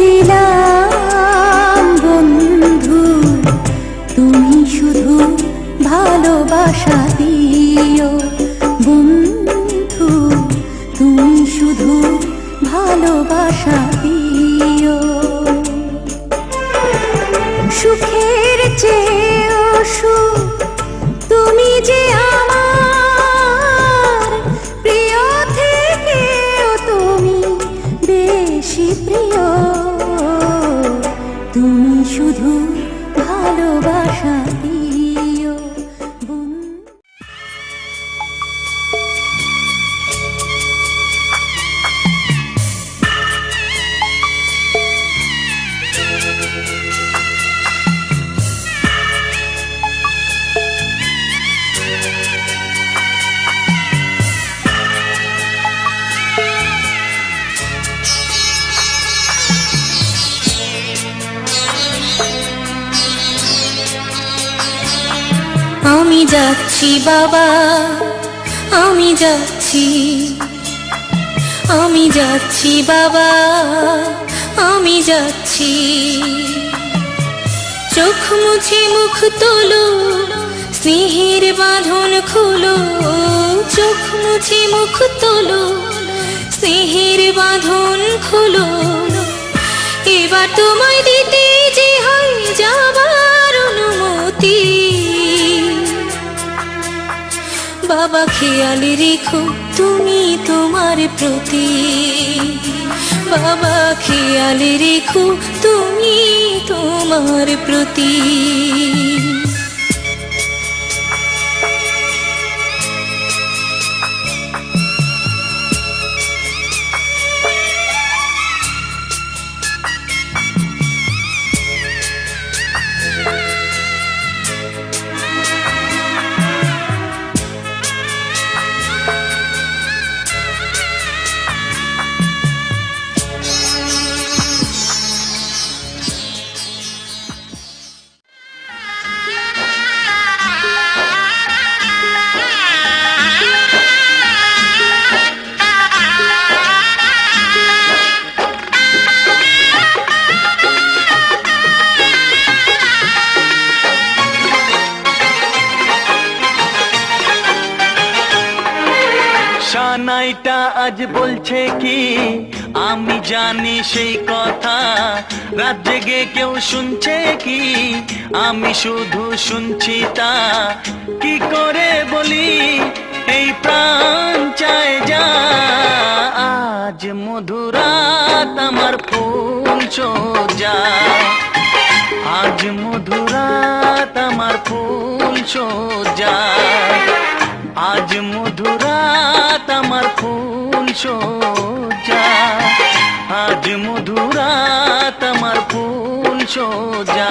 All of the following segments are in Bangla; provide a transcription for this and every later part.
দিলাম বন্ধু, তুমি শুধু ভালোবাসা দিও বন্ধু, তুমি শুধু ভালোবাসা দিও। সুখের চেয়েও সুখ তুমি যে আমার প্রিয়, থেকেও তুমি বেশি প্রিয়, তুমি শুধু ভালোবাসা দিও বন্ধু। আমি যাচ্ছি বাবা, আমি যাচ্ছি, আমি যাচ্ছি বাবা, আমি যাচ্ছি। চোখ মুছে মুখ তোলো, স্নেহের বাঁধন খুলো, চোখ মুছে মুখ তোলো, স্নেহের বাঁধন খুলো। এবার তোমায় দিতে যে হয় যাবার অনুমতি, বাবা খেয়াল রেখো তুমি তোমার প্রতি, বাবা খেয়াল রেখো তুমি তোমার প্রতি। সানাইটা আজ বলছে কি আমি জানি সেই কথা, রাত জেগে কেউ শুনছে কি আমি শুধু শুনছি তা। কি করে বলি এই প্রাণ চায় যা, আজ মধুরাত আমার ফুল সোজা, আজ মধুরাত আমার ফুল সোজা, আজ মধুরাত আমার ফুল সোজা, আজ মধুরাত আমার ফুল সোজা।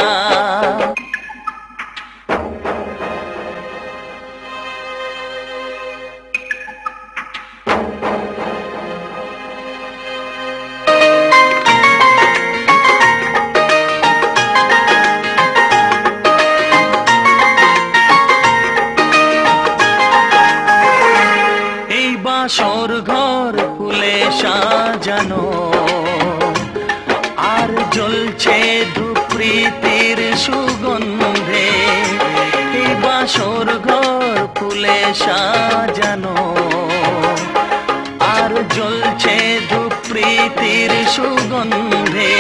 বাসর ঘর ফুলে সাজানো, আর জ্বলছে ধূপৃতির সুগন্ধে। এই বাসর ঘর ফুলে সাজানো, আর জ্বলছে ধূপৃতির সুগন্ধে।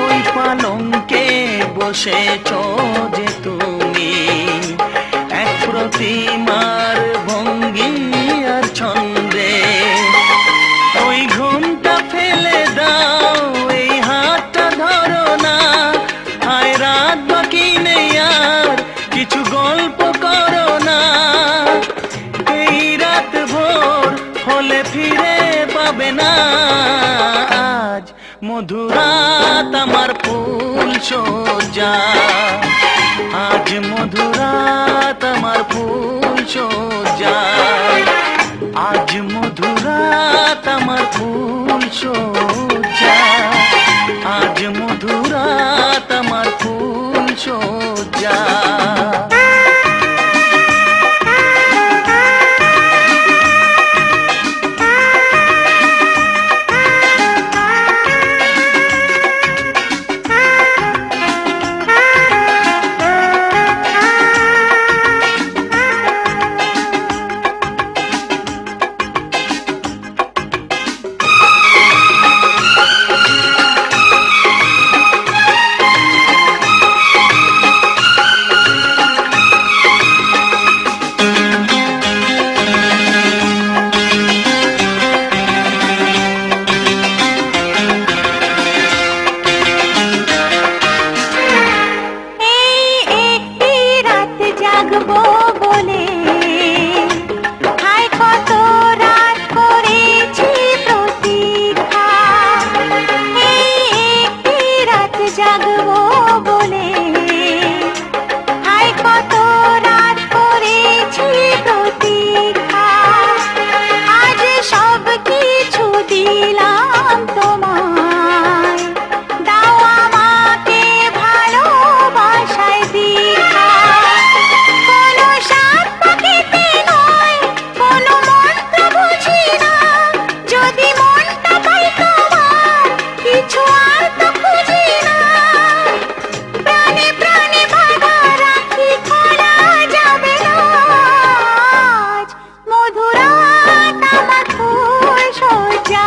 ওই পালঙ্কে বসেছ যে তুমি, এক প্রতিমার ভঙ্গি আর ছন্দে। ওই ঘুমটা ফেলে দাও, এই হাতটা ধরো না, হায় রাত বাকি নেই আর কিছু গল্প করো না। এই রাত ভোর হলে ফিরে পাবে না, আজ মধুরাত আমার ফুল সোজা, আজ মধুরাত আমার ফুল সোজা, আজ মধুরাত আমার ফুল সোজা, আজ মধুরাত আমার ফুল সোজা। জাগবো বলে। হায় কত রাত করেছি প্রতীক্ষা, আজ সব কিছু দিলাম তোমায়। দাও আমাকে ভালোবাসায় দীক্ষা, কোনো সাত পাখিতে নয়, কোনো মন্ত্র বুঝি না। যদি মনটা পাই তোমার, কিছু আর তো খুঁজি না। প্রাণে প্রাণে বাঁধা রাখি, খোলা যাবে না আজ। মধুরাত আমার ফুল সজ্জা,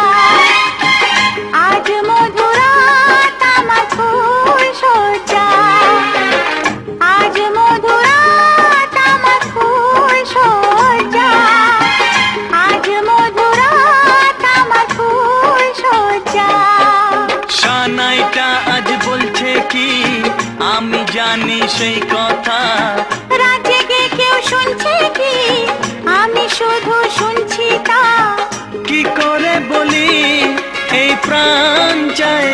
আজ মধুরাত আমার ফুল সজ্জা, আজ মধুরাত আমার ফুল সজ্জা, আজ মধুরাত আমার ফুল সজ্জা। সানাইটা আজ বলছে কি, আমি জানি সেই কথা। রাত জেগে কেউ শুনছে কি, আমি শুধু শুনছি তা। কি করে বলি এই প্রাণ চায়